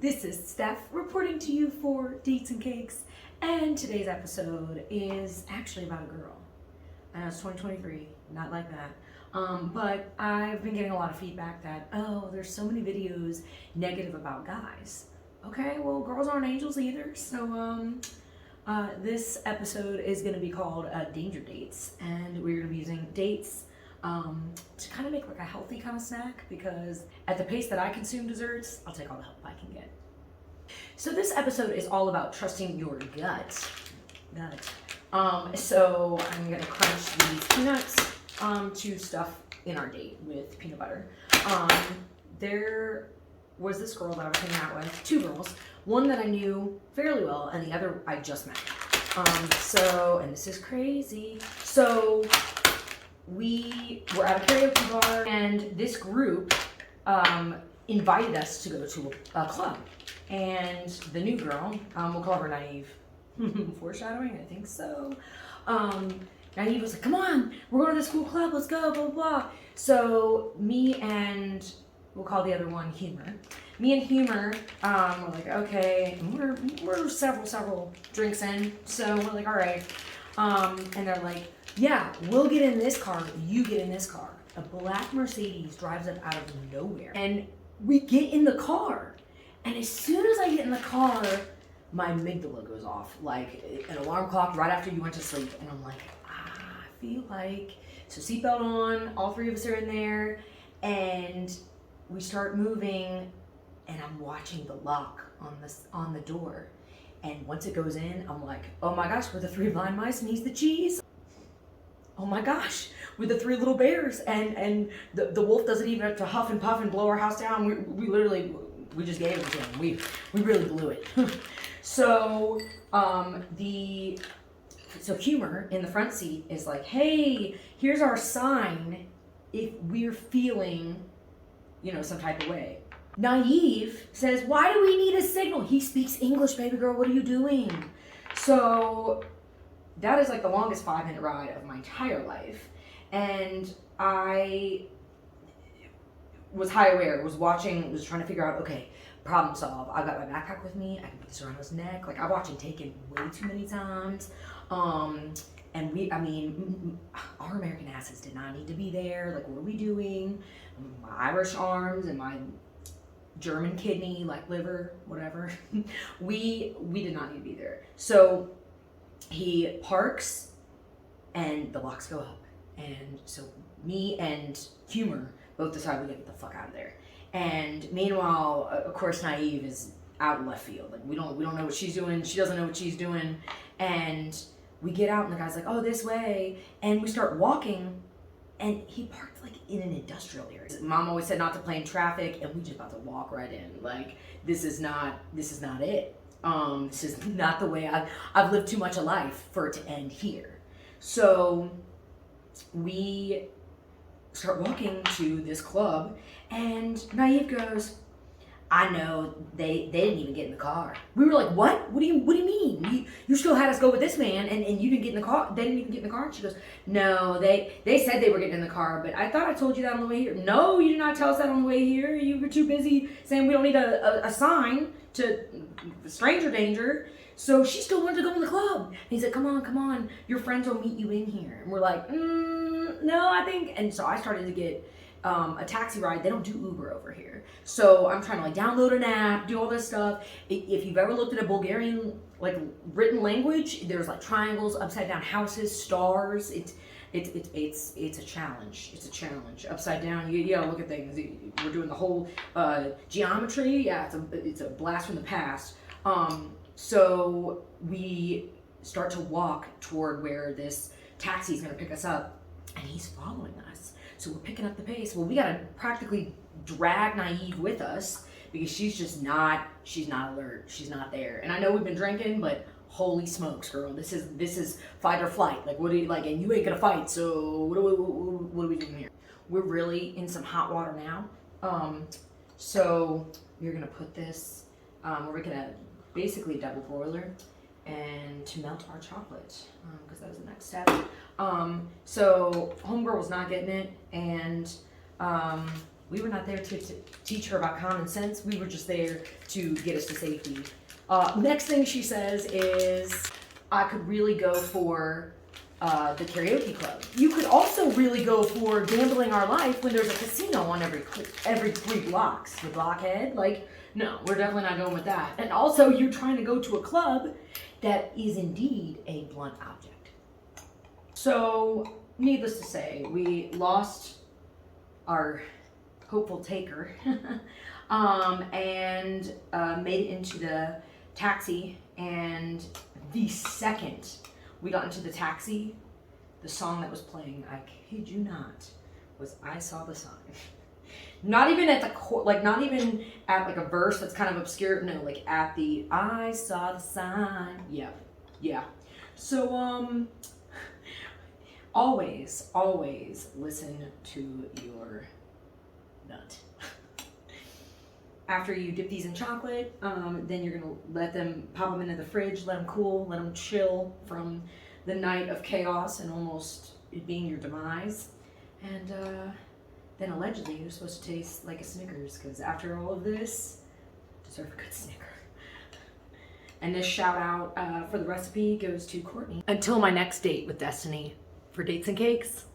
This is Steph reporting to you for Dates and Cakes, and today's episode is actually about a girl. I know it's 2023, not like that. But I've been getting a lot of feedback that, oh, there's so many videos negative about guys. Okay, well, girls aren't angels either, so this episode is going to be called DangerDates, and we're going to be using dates to kind of make like a healthy kind of snack, because at the pace that I consume desserts, I'll take all the help I can get. So this episode is all about trusting your gut. So I'm gonna crunch these peanuts to stuff in our date with peanut butter. There was this girl that I was hanging out with, two girls, one that I knew fairly well and the other I just met. And this is crazy. So we were at a karaoke bar, and this group invited us to go to a club. And the new girl, we'll call her Naive. Foreshadowing, I think so. Naive was like, come on, we're going to this cool club, let's go, blah, blah, blah. So me and, we'll call the other one Humor. Me and Humor were like, okay, and we're several drinks in, so we're like, all right. And they're like, yeah, we'll get in this car, you get in this car. A black Mercedes drives up out of nowhere. And we get in the car. And as soon as I get in the car, my amygdala goes off, like an alarm clock right after you went to sleep. And I'm like, I feel like, so seatbelt on, all three of us are in there, and we start moving, and I'm watching the lock on the door. And once it goes in, I'm like, oh my gosh, we're the three blind mice and he's the cheese. Oh my gosh, we're the three little bears, and the wolf doesn't even have to huff and puff and blow our house down. We literally, we just gave it to him. We really blew it. So Humor in the front seat is like, hey, here's our sign if we're feeling, some type of way. Naive says, why do we need a signal? He speaks English, baby girl, what are you doing? So that is like the longest 5-minute ride of my entire life. And I was high aware, was trying to figure out, okay, problem solve. I've got my backpack with me, I can put this around his neck. Like, I've watched him taken way too many times. And our American asses did not need to be there. Like, what are we doing? My Irish arms and my German kidney, like liver, whatever. we did not need to be there. So he parks and the locks go up. And so me and Humor both decide we gotta get the fuck out of there. And meanwhile, of course, Naive is out in left field. Like, we don't know what she's doing. She doesn't know what she's doing. And we get out and the guy's like, oh, this way. And we start walking, and he parked like in an industrial area. Mom always said not to play in traffic, and we just about to walk right in. Like, this is not it. This is not the way I've lived too much of life for it to end here. So we start walking to this club, and Naive goes, I know, they didn't even get in the car. We were like, what? What do you mean? You still had us go with this man, and you didn't get in the car. They didn't even get in the car. And she goes, no, they said they were getting in the car, but I thought I told you that on the way here. No, you did not tell us that on the way here. You were too busy saying we don't need a sign to stranger danger. So she still wanted to go in the club. And he's like, come on, your friends will meet you in here. And we're like, no, I think. And so I started to get a taxi ride. They don't do Uber over here. So I'm trying to like download an app, do all this stuff. If you've ever looked at a Bulgarian like written language, there's like triangles, upside down houses, stars. It's a challenge. It's a challenge. Upside down, you gotta look at things. We're doing the whole geometry. Yeah, it's a blast from the past. So we start to walk toward where this taxi is gonna pick us up, and he's following us. So we're picking up the pace. Well, we gotta practically drag Naive with us, because she's not alert. She's not there. And I know we've been drinking, but holy smokes, girl, this is fight or flight. Like, what do you like? And you ain't gonna fight. So what are we doing here? We're really in some hot water now. So we're gonna put this. We're gonna basically double broiler, and to melt our chocolate, because that was the next step. So homegirl was not getting it, and We were not there to teach her about common sense. We were just there to get us to safety. Next thing she says is, I could really go for the karaoke club. You could also really go for gambling our life when there's a casino on every 3 blocks. You blockhead. Like, no, we're definitely not going with that. And also, you're trying to go to a club that is indeed a blunt object. So, needless to say, we lost our hopeful taker and made it into the taxi. And the second we got into the taxi, the song that was playing, I kid you not, was I Saw the Sign. Not even at the like not even at like a verse that's kind of obscure. No, like at the I saw the sign. Yeah. So always listen to your nut. After you dip these in chocolate, then you're gonna let them pop them into the fridge, let them cool, let them chill from the night of chaos and almost it being your demise. And then allegedly you're supposed to taste like a Snickers, because after all of this, deserve a good Snicker. And this shout out for the recipe goes to Courtney. Until my next date with Destiny for Dates and Cakes.